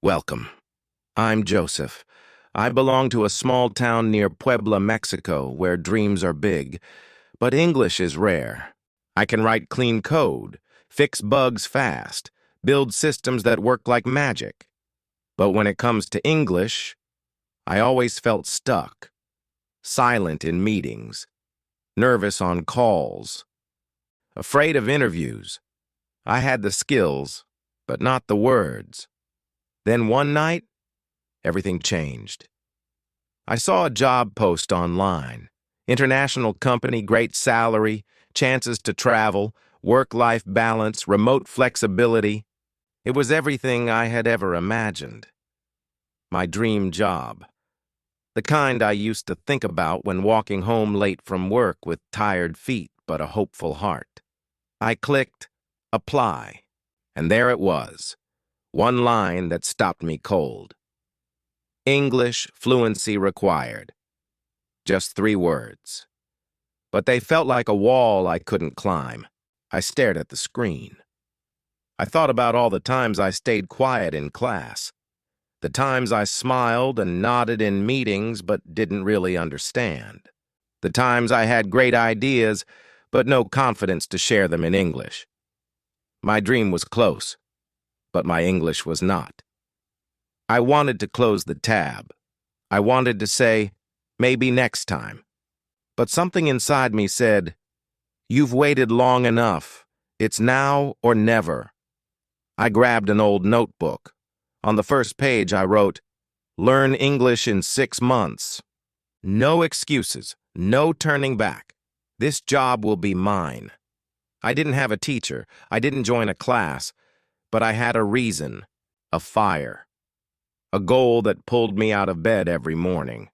Welcome. I'm Joseph. I belong to a small town near Puebla, Mexico, where dreams are big, but English is rare. I can write clean code, fix bugs fast, build systems that work like magic. But when it comes to English, I always felt stuck, silent in meetings, nervous on calls, afraid of interviews. I had the skills, but not the words. Then one night, everything changed. I saw a job post online. International company, great salary, chances to travel, work-life balance, remote flexibility. It was everything I had ever imagined. My dream job. The kind I used to think about when walking home late from work with tired feet but a hopeful heart. I clicked apply, and there it was. One line that stopped me cold. English fluency required. Just 3 words. But they felt like a wall I couldn't climb. I stared at the screen. I thought about all the times I stayed quiet in class, the times I smiled and nodded in meetings but didn't really understand, the times I had great ideas but no confidence to share them in English. My dream was close, but my English was not. I wanted to close the tab. I wanted to say, maybe next time. But something inside me said, you've waited long enough. It's now or never. I grabbed an old notebook. On the first page I wrote, learn English in 6 months. No excuses, no turning back. This job will be mine. I didn't have a teacher. I didn't join a class. But I had a reason, a fire, a goal that pulled me out of bed every morning.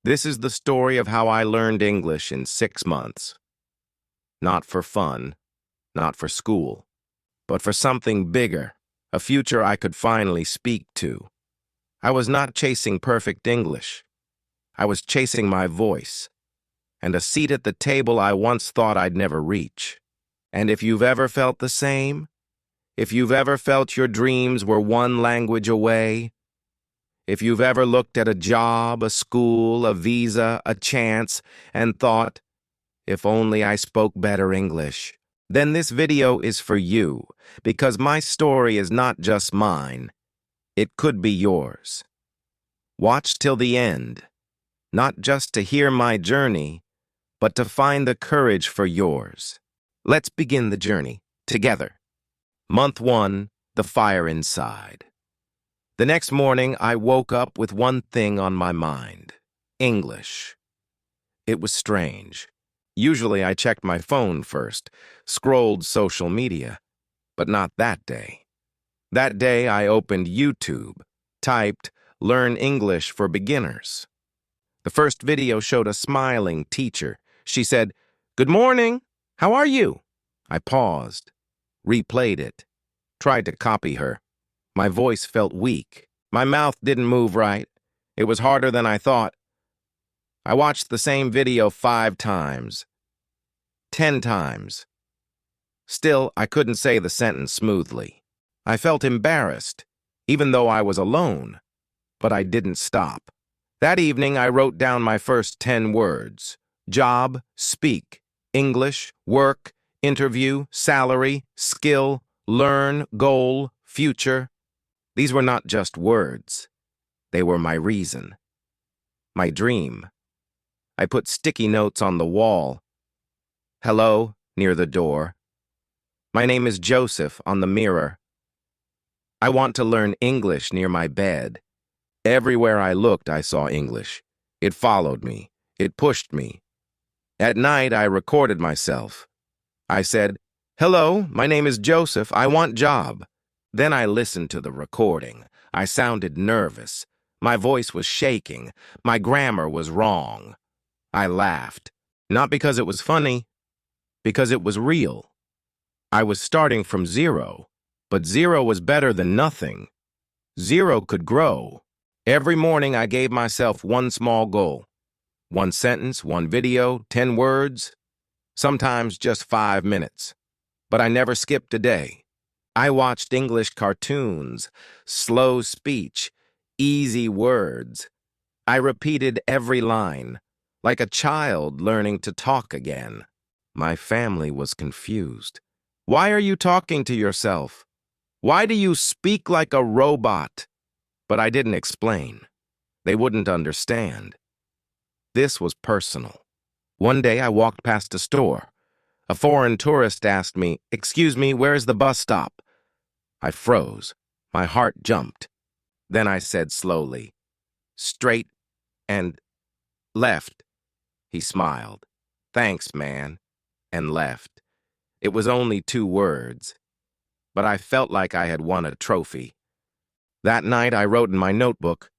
This is the story of how I learned English in 6 months. Not for fun, not for school, but for something bigger, a future I could finally speak to. I was not chasing perfect English. I was chasing my voice, and a seat at the table I once thought I'd never reach. And if you've ever felt the same, if you've ever felt your dreams were one language away, if you've ever looked at a job, a school, a visa, a chance, and thought, if only I spoke better English, then this video is for you, because my story is not just mine. It could be yours. Watch till the end, not just to hear my journey, but to find the courage for yours. Let's begin the journey together. Month 1, the fire inside. The next morning, I woke up with one thing on my mind: English. It was strange. Usually I checked my phone first, scrolled social media, but not that day. That day I opened YouTube, typed, Learn English for Beginners. The first video showed a smiling teacher. She said, "Good morning, how are you?" I paused, replayed it, tried to copy her. My voice felt weak. My mouth didn't move right. It was harder than I thought. I watched the same video 5 times, 10 times. Still, I couldn't say the sentence smoothly. I felt embarrassed, even though I was alone, but I didn't stop. That evening, I wrote down my first 10 words: job, speak, English, work, interview, salary, skill, learn, goal, future. These were not just words. They were my reason, my dream. I put sticky notes on the wall. Hello, near the door. My name is Joseph on the mirror. I want to learn English near my bed. Everywhere I looked, I saw English. It followed me. It pushed me. At night, I recorded myself. I said, hello, my name is Joseph. I want job. Then I listened to the recording. I sounded nervous. My voice was shaking. My grammar was wrong. I laughed. Not because it was funny, because it was real. I was starting from 0, but 0 was better than nothing. 0 could grow. Every morning I gave myself one small goal. 1 sentence, 1 video, 10 words, sometimes just 5 minutes. But I never skipped a day. I watched English cartoons, slow speech, easy words. I repeated every line, like a child learning to talk again. My family was confused. Why are you talking to yourself? Why do you speak like a robot? But I didn't explain. They wouldn't understand. This was personal. One day I walked past a store. A foreign tourist asked me, "Excuse me, where's the bus stop?" I froze. My heart jumped. Then I said slowly, "Straight and left." He smiled. "Thanks, man," and left. It was only 2 words, but I felt like I had won a trophy. That night I wrote in my notebook,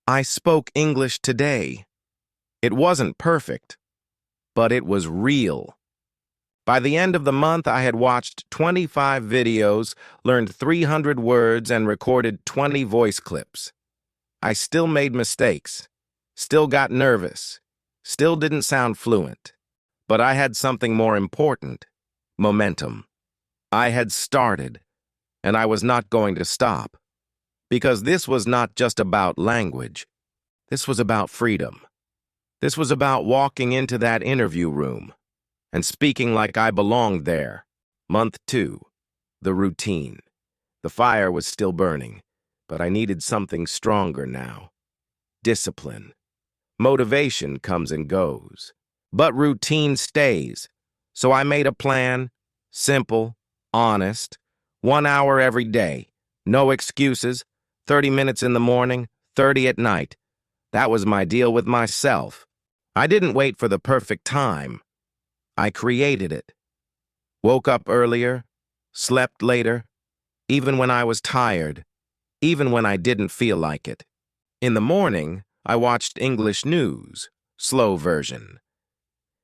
"I spoke English today." It wasn't perfect, but it was real. By the end of the month, I had watched 25 videos, learned 300 words, and recorded 20 voice clips. I still made mistakes, still got nervous, still didn't sound fluent. But I had something more important: momentum. I had started, and I was not going to stop. Because this was not just about language. This was about freedom. This was about walking into that interview room and speaking like I belonged there. Month 2, the routine. The fire was still burning, but I needed something stronger now. Discipline. Motivation comes and goes, but routine stays. So I made a plan, simple, honest, 1 hour every day, no excuses, 30 minutes in the morning, 30 at night. That was my deal with myself. I didn't wait for the perfect time. I created it. Woke up earlier, slept later, even when I was tired, even when I didn't feel like it. In the morning, I watched English news, slow version.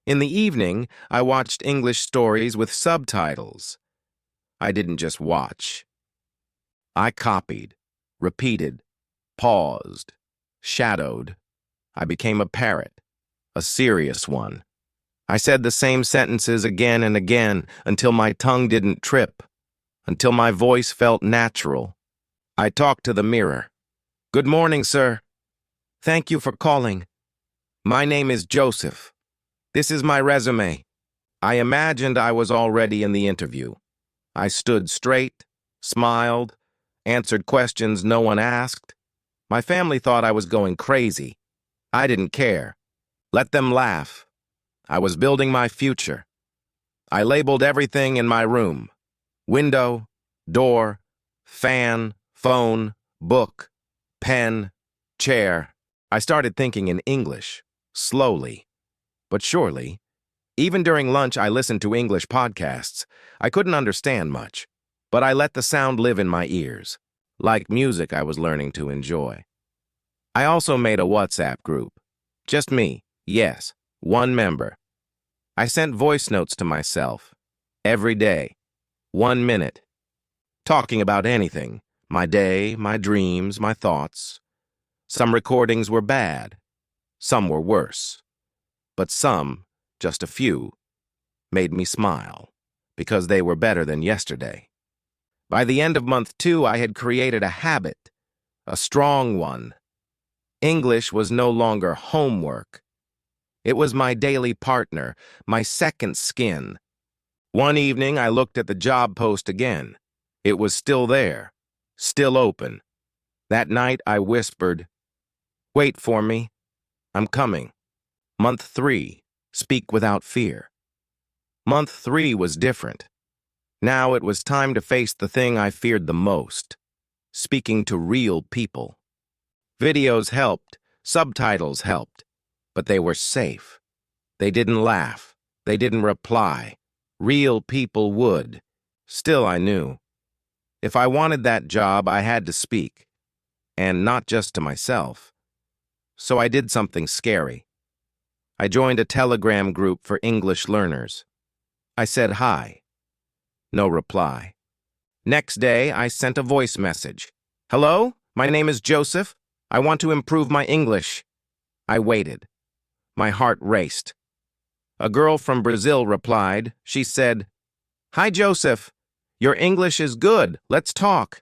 In the evening, I watched English stories with subtitles. I didn't just watch. I copied, repeated, paused, shadowed. I became a parrot, a serious one. I said the same sentences again and again until my tongue didn't trip, until my voice felt natural. I talked to the mirror. "Good morning, sir. Thank you for calling. My name is Joseph. This is my resume." I imagined I was already in the interview. I stood straight, smiled, answered questions no one asked. My family thought I was going crazy. I didn't care. Let them laugh. I was building my future. I labeled everything in my room: window, door, fan, phone, book, pen, chair. I started thinking in English, slowly, but surely. Even during lunch, I listened to English podcasts. I couldn't understand much, but I let the sound live in my ears, like music I was learning to enjoy. I also made a WhatsApp group. Just me, yes, one member. I sent voice notes to myself, every day, 1 minute, talking about anything, my day, my dreams, my thoughts. Some recordings were bad, some were worse, but some, just a few, made me smile, because they were better than yesterday. By the end of month 2, I had created a habit, a strong one. English was no longer homework. It was my daily partner, my second skin. One evening, I looked at the job post again. It was still there, still open. That night, I whispered, "Wait for me. I'm coming." Month 3, speak without fear. Month 3 was different. Now it was time to face the thing I feared the most: speaking to real people. Videos helped, subtitles helped, but they were safe. They didn't laugh. They didn't reply. Real people would. Still, I knew. If I wanted that job, I had to speak. And not just to myself. So I did something scary. I joined a Telegram group for English learners. I said hi. No reply. Next day, I sent a voice message. "Hello, my name is Joseph. I want to improve my English." I waited. My heart raced. A girl from Brazil replied. She said, "Hi, Joseph. "Your English is good. Let's talk."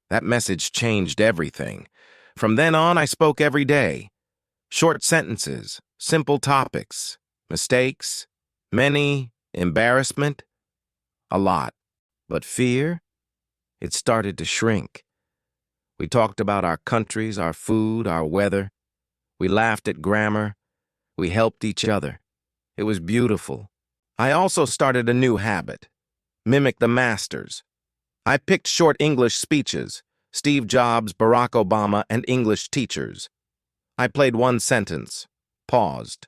That message changed everything. From then on, I spoke every day. Short sentences, simple topics, mistakes, many, embarrassment, a lot. But fear? It started to shrink. We talked about our countries, our food, our weather. We laughed at grammar. We helped each other. It was beautiful. I also started a new habit. Mimic the masters. I picked short English speeches, Steve Jobs, Barack Obama, and English teachers. I played one sentence, paused,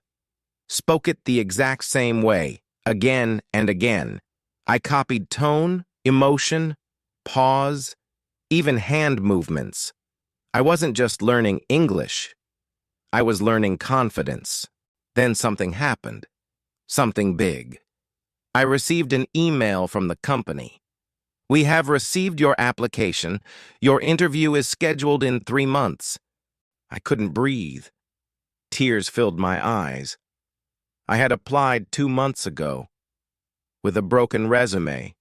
spoke it the exact same way, again and again. I copied tone, emotion, pause, even hand movements. I wasn't just learning English. I was learning confidence. Then something happened. Something big. I received an email from the company. "We have received your application. Your interview is scheduled in 3 months." I couldn't breathe. Tears filled my eyes. I had applied 2 months ago, with a broken resume,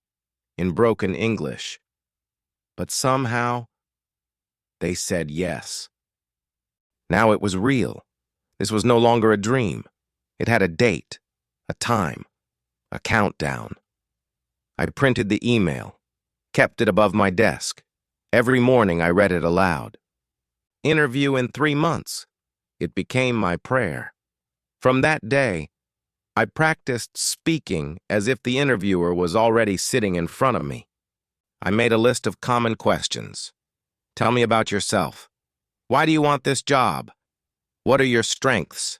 in broken English. But somehow, they said yes. Now it was real. This was no longer a dream. It had a date, a time, a countdown. I printed the email, kept it above my desk. Every morning I read it aloud. Interview in 3 months. It became my prayer. From that day, I practiced speaking as if the interviewer was already sitting in front of me. I made a list of common questions. Tell me about yourself. Why do you want this job? What are your strengths?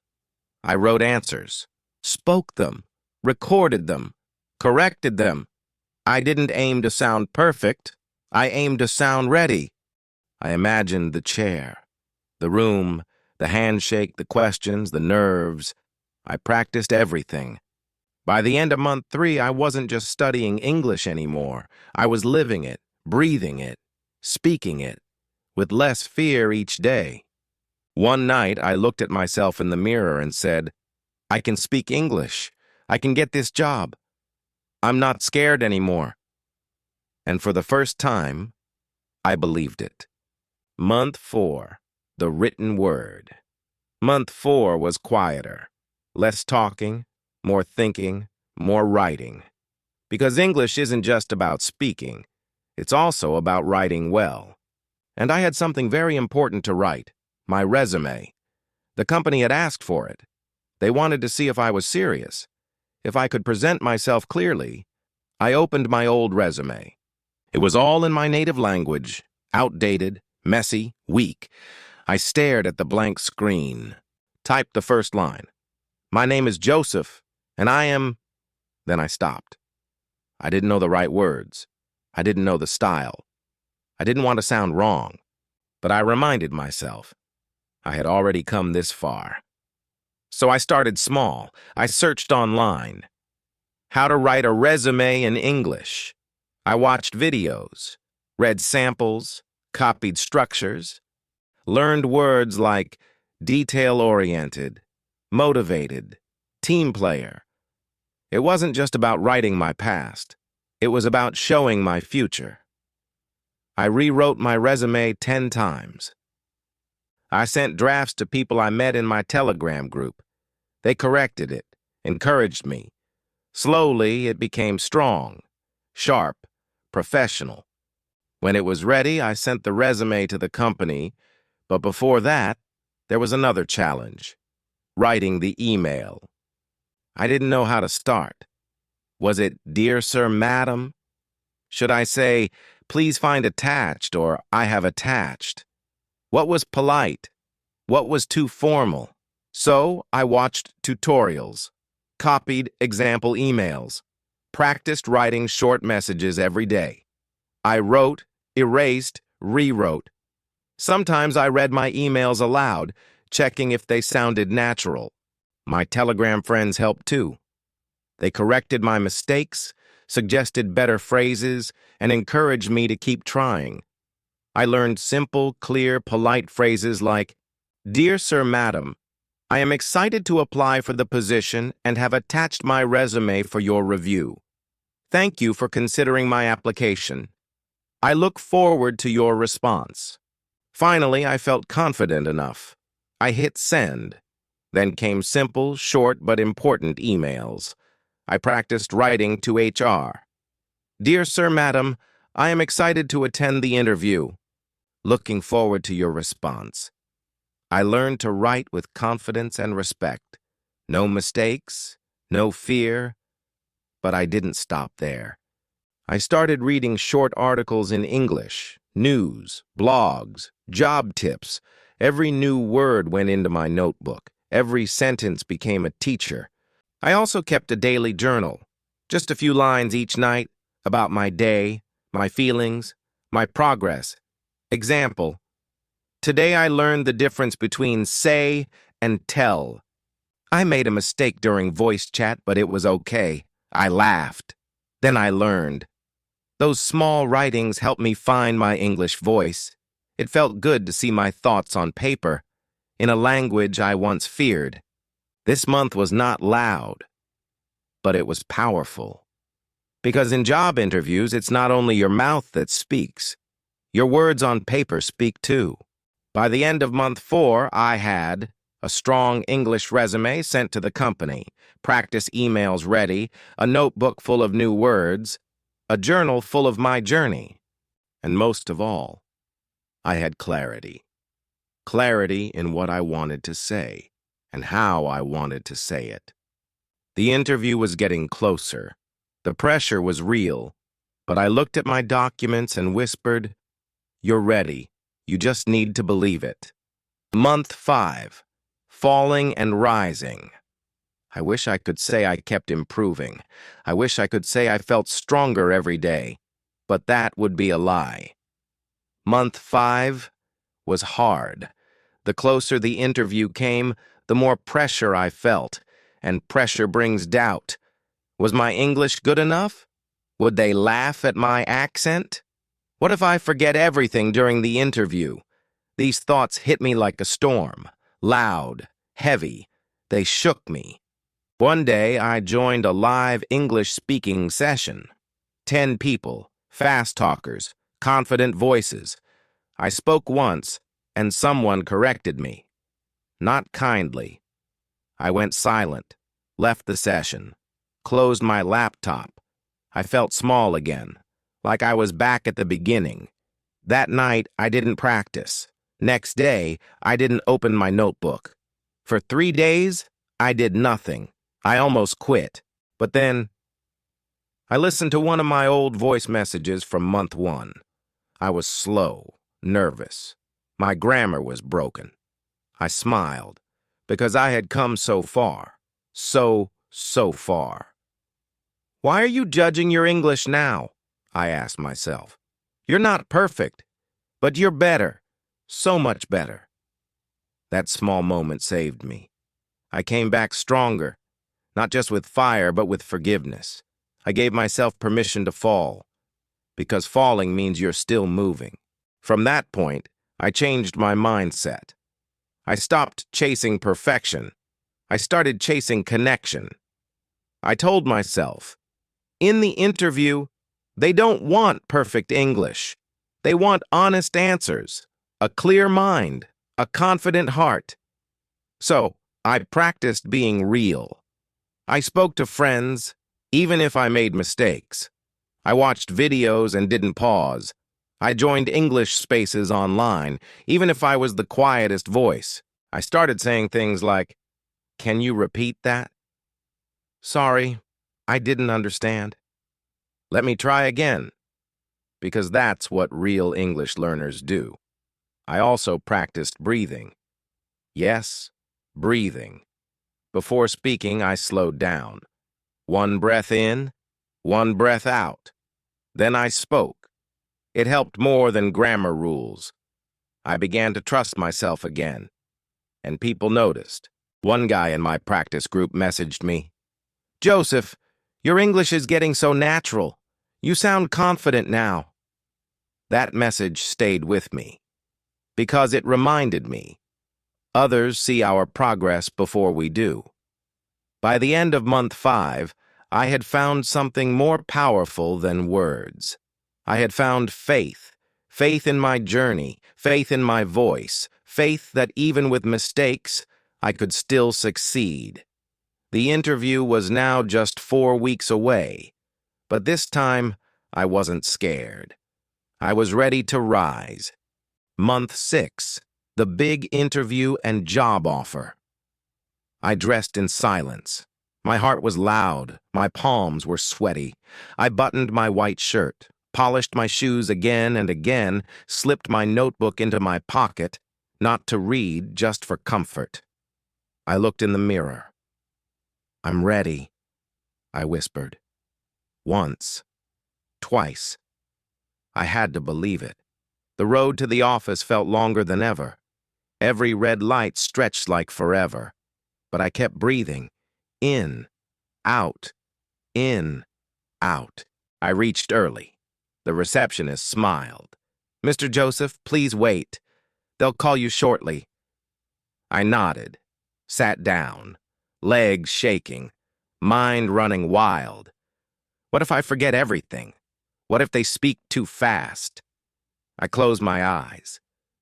I wrote answers, spoke them, recorded them, corrected them. I didn't aim to sound perfect. I aimed to sound ready. I imagined the chair, the room, the handshake, the questions, the nerves. I practiced everything. By the end of month 3, I wasn't just studying English anymore. I was living it, breathing it, speaking it, with less fear each day. One night, I looked at myself in the mirror and said, "I can speak English. I can get this job. I'm not scared anymore." And for the first time, I believed it. Month 4, the written word. Month 4 was quieter. Less talking, more thinking, more writing. Because English isn't just about speaking. It's also about writing well. And I had something very important to write, my resume. The company had asked for it. They wanted to see if I was serious, if I could present myself clearly. I opened my old resume. It was all in my native language, outdated, messy, weak. I stared at the blank screen, typed the first line. "My name is Joseph, and I am..." Then I stopped. I didn't know the right words. I didn't know the style. I didn't want to sound wrong. But I reminded myself, I had already come this far. So I started small. I searched online. How to write a resume in English. I watched videos, read samples, copied structures, learned words like detail-oriented, motivated, team player. It wasn't just about writing my past. It was about showing my future. I rewrote my resume 10 times. I sent drafts to people I met in my Telegram group. They corrected it, encouraged me. Slowly, it became strong, sharp, professional. When it was ready, I sent the resume to the company, but before that, there was another challenge, writing the email. I didn't know how to start. Was it, "Dear Sir, Madam"? Should I say, "Please find attached," or "I have attached"? What was polite? What was too formal? So I watched tutorials, copied example emails, practiced writing short messages every day. I wrote, erased, rewrote. Sometimes I read my emails aloud, checking if they sounded natural. My Telegram friends helped too. They corrected my mistakes, suggested better phrases, and encouraged me to keep trying. I learned simple, clear, polite phrases like, "Dear Sir, Madam, I am excited to apply for the position and have attached my resume for your review. Thank you for considering my application. I look forward to your response. Finally, I felt confident enough. I hit send. Then came simple, short, but important emails. I practiced writing to HR. Dear Sir, Madam, I am excited to attend the interview. Looking forward to your response. I learned to write with confidence and respect. No mistakes, no fear, but I didn't stop there. I started reading short articles in English, news, blogs, job tips. Every new word went into my notebook. Every sentence became a teacher. I also kept a daily journal, just a few lines each night about my day, my feelings, my progress. Example, today I learned the difference between say and tell. I made a mistake during voice chat, but it was okay. I laughed. Then I learned. Those small writings helped me find my English voice. It felt good to see my thoughts on paper, in a language I once feared. This month was not loud, but it was powerful. Because in job interviews, it's not only your mouth that speaks. Your words on paper speak too. By the end of month 4, I had a strong English resume sent to the company, practice emails ready, a notebook full of new words, a journal full of my journey, and most of all, I had clarity. Clarity in what I wanted to say and how I wanted to say it. The interview was getting closer. The pressure was real, but I looked at my documents and whispered, "You're ready. You just need to believe it." Month 5, falling and rising. I wish I could say I kept improving. I wish I could say I felt stronger every day, but that would be a lie. Month 5 was hard. The closer the interview came, the more pressure I felt, and pressure brings doubt. Was my English good enough? Would they laugh at my accent? What if I forget everything during the interview? These thoughts hit me like a storm, loud, heavy. They shook me. One day, I joined a live English speaking session. 10 people, fast talkers, confident voices. I spoke once, and someone corrected me. Not kindly. I went silent, left the session, closed my laptop. I felt small again, like I was back at the beginning. That night, I didn't practice. Next day, I didn't open my notebook. For 3 days, I did nothing. I almost quit. But then, I listened to one of my old voice messages from month 1. I was slow, nervous. My grammar was broken. I smiled, because I had come so far. So far. Why are you judging your English now? I asked myself. You're not perfect, but you're better. So much better. That small moment saved me. I came back stronger, not just with fire, but with forgiveness. I gave myself permission to fall, because falling means you're still moving. From that point, I changed my mindset. I stopped chasing perfection. I started chasing connection. I told myself, in the interview, they don't want perfect English. They want honest answers, a clear mind, a confident heart. So, I practiced being real. I spoke to friends, even if I made mistakes. I watched videos and didn't pause. I joined English spaces online, even if I was the quietest voice. I started saying things like, "Can you repeat that?" "Sorry, I didn't understand." "Let me try again," because that's what real English learners do. I also practiced breathing. Yes, breathing. Before speaking, I slowed down. 1 breath in, 1 breath out. Then I spoke. It helped more than grammar rules. I began to trust myself again. And people noticed. One guy in my practice group messaged me, "Joseph, your English is getting so natural. You sound confident now." That message stayed with me, because it reminded me. Others see our progress before we do. By the end of month 5, I had found something more powerful than words. I had found faith, faith in my journey, faith in my voice, faith that even with mistakes, I could still succeed. The interview was now just 4 weeks away, but this time I wasn't scared. I was ready to rise. Month 6, the big interview and job offer. I dressed in silence. My heart was loud, my palms were sweaty. I buttoned my white shirt, polished my shoes again and again, slipped my notebook into my pocket, not to read, just for comfort. I looked in the mirror. "I'm ready," I whispered. Once, twice. I had to believe it. The road to the office felt longer than ever. Every red light stretched like forever. But I kept breathing. In, out, in, out. I reached early. The receptionist smiled. "Mr. Joseph, please wait. They'll call you shortly." I nodded, sat down, legs shaking, mind running wild. What if I forget everything? What if they speak too fast? I closed my eyes.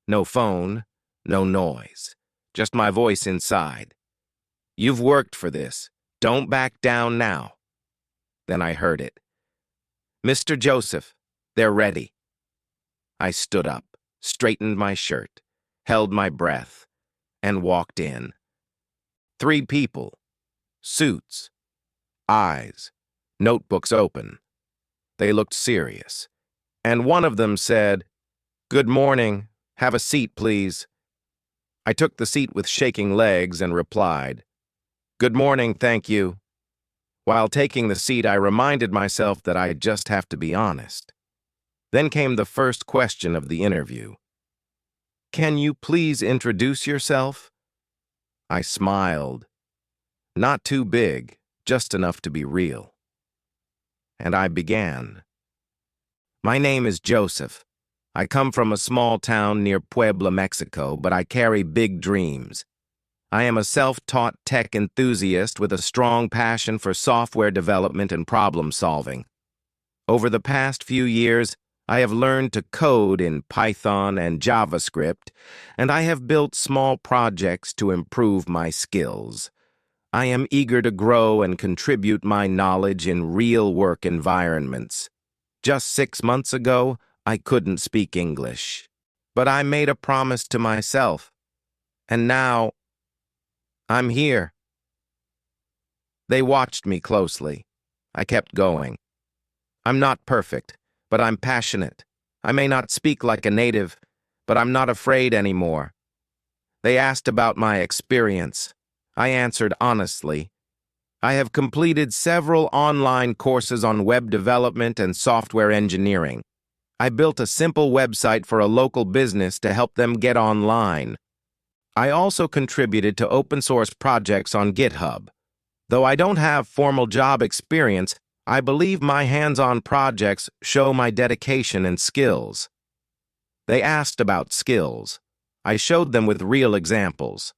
No phone, no noise, just my voice inside. "You've worked for this. Don't back down now." Then I heard it. "Mr. Joseph, they're ready." I stood up, straightened my shirt, held my breath, and walked in. 3 people, suits, eyes, notebooks open. They looked serious, and one of them said, "Good morning. Have a seat, please." I took the seat with shaking legs and replied, "Good morning, thank you." While taking the seat, I reminded myself that I just have to be honest. Then came the first question of the interview. "Can you please introduce yourself?" I smiled. Not too big, just enough to be real. And I began. "My name is Joseph. I come from a small town near Puebla, Mexico, but I carry big dreams. I am a self-taught tech enthusiast with a strong passion for software development and problem solving. Over the past few years, I have learned to code in Python and JavaScript, and I have built small projects to improve my skills. I am eager to grow and contribute my knowledge in real work environments. Just 6 months ago, I couldn't speak English, but I made a promise to myself, and now I'm here." They watched me closely. I kept going. "I'm not perfect, but I'm passionate. I may not speak like a native, but I'm not afraid anymore." They asked about my experience. I answered honestly. "I have completed several online courses on web development and software engineering. I built a simple website for a local business to help them get online. I also contributed to open-source projects on GitHub. Though I don't have formal job experience, I believe my hands-on projects show my dedication and skills." They asked about skills. I showed them with real examples.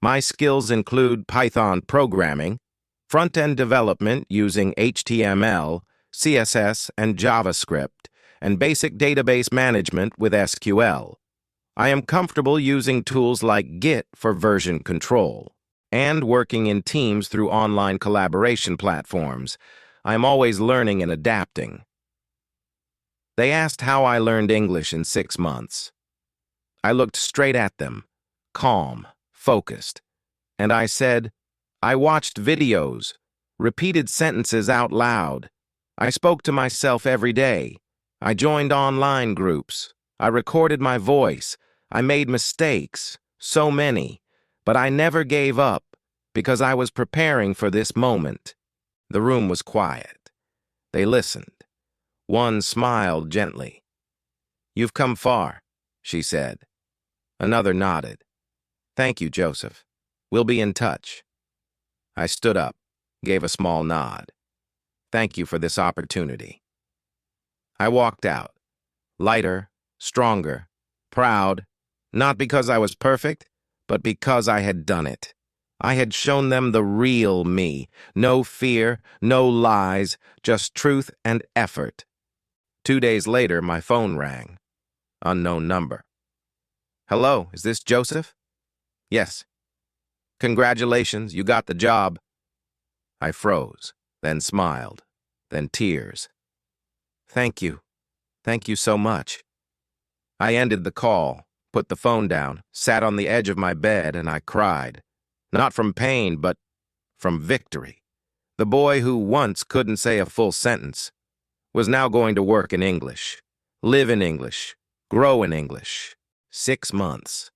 My skills include Python programming, front-end development using HTML, CSS, and JavaScript, and basic database management with SQL. I am comfortable using tools like Git for version control, and working in teams through online collaboration platforms. I am always learning and adapting. They asked how I learned English in 6 months. I looked straight at them, calm, focused, and I said, "I watched videos, repeated sentences out loud. I spoke to myself every day. I joined online groups. I recorded my voice. I made mistakes, so many, but I never gave up because I was preparing for this moment." The room was quiet. They listened. One smiled gently. "You've come far," she said. Another nodded. "Thank you, Joseph. We'll be in touch." I stood up, gave a small nod. "Thank you for this opportunity." I walked out, lighter, stronger, proud, not because I was perfect, but because I had done it. I had shown them the real me. No fear, no lies, just truth and effort. 2 days later, my phone rang. Unknown number. Hello, is this Joseph? Yes. Congratulations, you got the job. I froze, then smiled, then tears. Thank you. Thank you so much. I ended the call, put the phone down, sat on the edge of my bed, and I cried. Not from pain, but from victory. The boy who once couldn't say a full sentence was now going to work in English, live in English, grow in English. 6 months.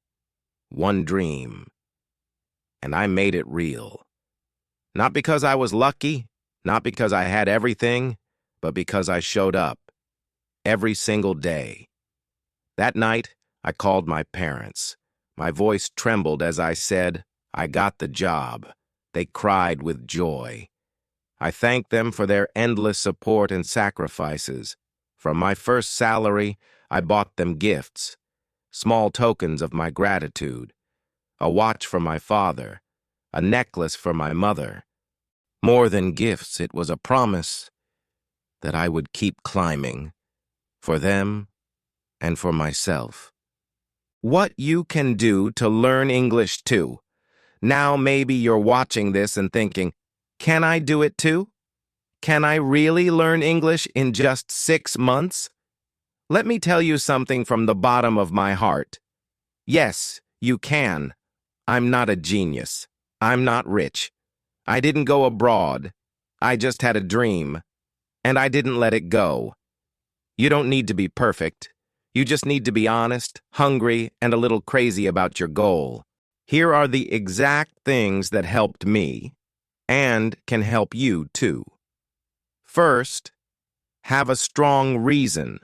One dream. And I made it real. Not because I was lucky, not because I had everything, but because I showed up. Every single day. That night, I called my parents. My voice trembled as I said, I got the job. They cried with joy. I thanked them for their endless support and sacrifices. From my first salary, I bought them gifts, small tokens of my gratitude. A watch for my father, a necklace for my mother. More than gifts, it was a promise that I would keep climbing, for them and for myself. What you can do to learn English too. Now maybe you're watching this and thinking, can I do it too? Can I really learn English in just 6 months? Let me tell you something from the bottom of my heart. Yes, you can. I'm not a genius. I'm not rich. I didn't go abroad. I just had a dream, and I didn't let it go. You don't need to be perfect. You just need to be honest, hungry, and a little crazy about your goal. Here are the exact things that helped me and can help you too. First, have a strong reason.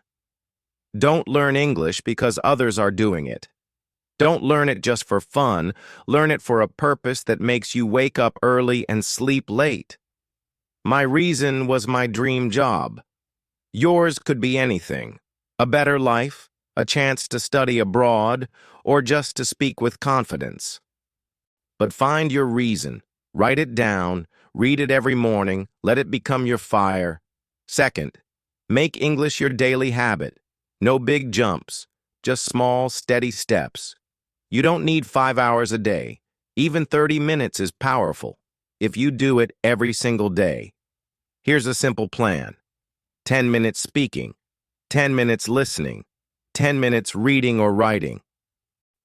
Don't learn English because others are doing it. Don't learn it just for fun. Learn it for a purpose that makes you wake up early and sleep late. My reason was my dream job. Yours could be anything. A better life, a chance to study abroad, or just to speak with confidence. But find your reason. Write it down. Read it every morning. Let it become your fire. Second, make English your daily habit. No big jumps, just small, steady steps. You don't need 5 hours a day. Even 30 minutes is powerful if you do it every single day. Here's a simple plan. 10 minutes speaking, 10 minutes listening, 10 minutes reading or writing.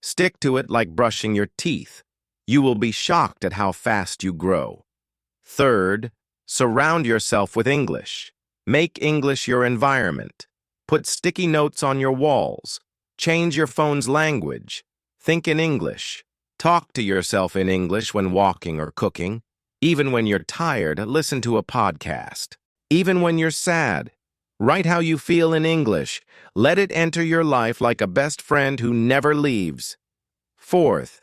Stick to it like brushing your teeth. You will be shocked at how fast you grow. Third, surround yourself with English. Make English your environment. Put sticky notes on your walls. Change your phone's language. Think in English. Talk to yourself in English when walking or cooking. Even when you're tired, listen to a podcast. Even when you're sad, write how you feel in English. Let it enter your life like a best friend who never leaves. Fourth,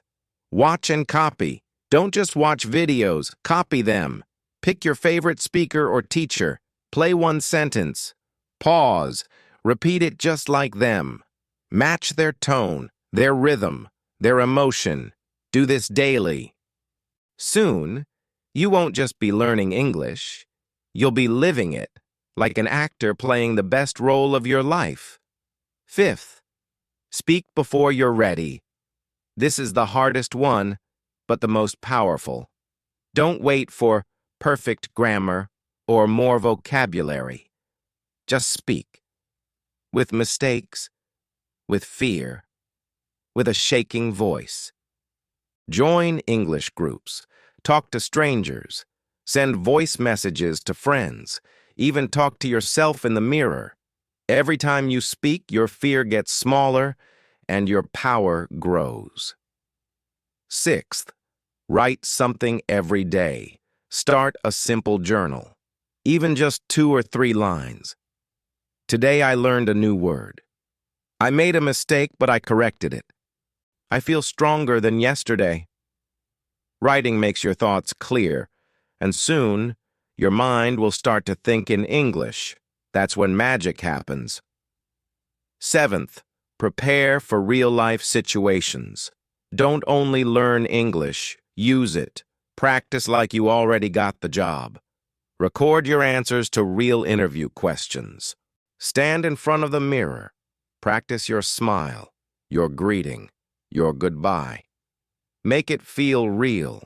watch and copy. Don't just watch videos, copy them. Pick your favorite speaker or teacher. Play one sentence. Pause. Repeat it just like them. Match their tone, their rhythm, their emotion. Do this daily. Soon, you won't just be learning English. You'll be living it, like an actor playing the best role of your life. Fifth, speak before you're ready. This is the hardest one, but the most powerful. Don't wait for perfect grammar or more vocabulary. Just speak. With mistakes, with fear, with a shaking voice. Join English groups. Talk to strangers. Send voice messages to friends. Even talk to yourself in the mirror. Every time you speak, your fear gets smaller and your power grows. Sixth, write something every day. Start a simple journal. Even just 2 or 3 lines. Today I learned a new word. I made a mistake, but I corrected it. I feel stronger than yesterday. Writing makes your thoughts clear, and soon your mind will start to think in English. That's when magic happens. Seventh, prepare for real-life situations. Don't only learn English, Use it. Practice like you already got the job. Record your answers to real interview questions. Stand in front of the mirror. Practice your smile, your greeting, your goodbye. Make it feel real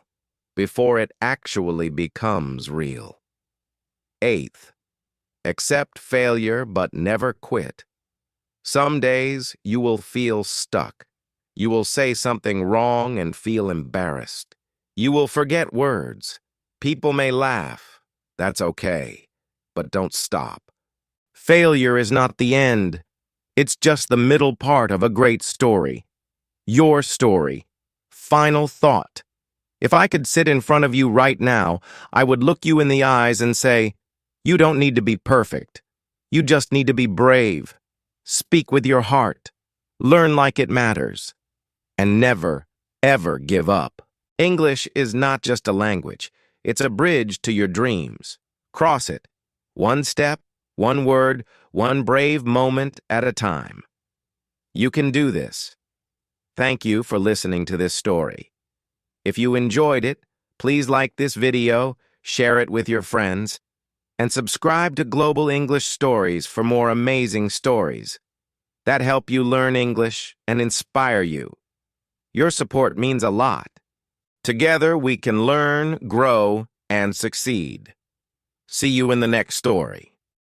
before it actually becomes real. Eighth, accept failure but never quit. Some days you will feel stuck. You will say something wrong and feel embarrassed. You will forget words. People may laugh. That's okay, but don't stop. Failure is not the end. It's just the middle part of a great story. Your story. Final thought. If I could sit in front of you right now, I would look you in the eyes and say, you don't need to be perfect. You just need to be brave. Speak with your heart. Learn like it matters. And never, ever give up. English is not just a language. It's a bridge to your dreams. Cross it. One step, one word, one brave moment at a time. You can do this. Thank you for listening to this story. If you enjoyed it, please like this video, share it with your friends, and subscribe to Global English Stories for more amazing stories that help you learn English and inspire you. Your support means a lot. Together, we can learn, grow, and succeed. See you in the next story.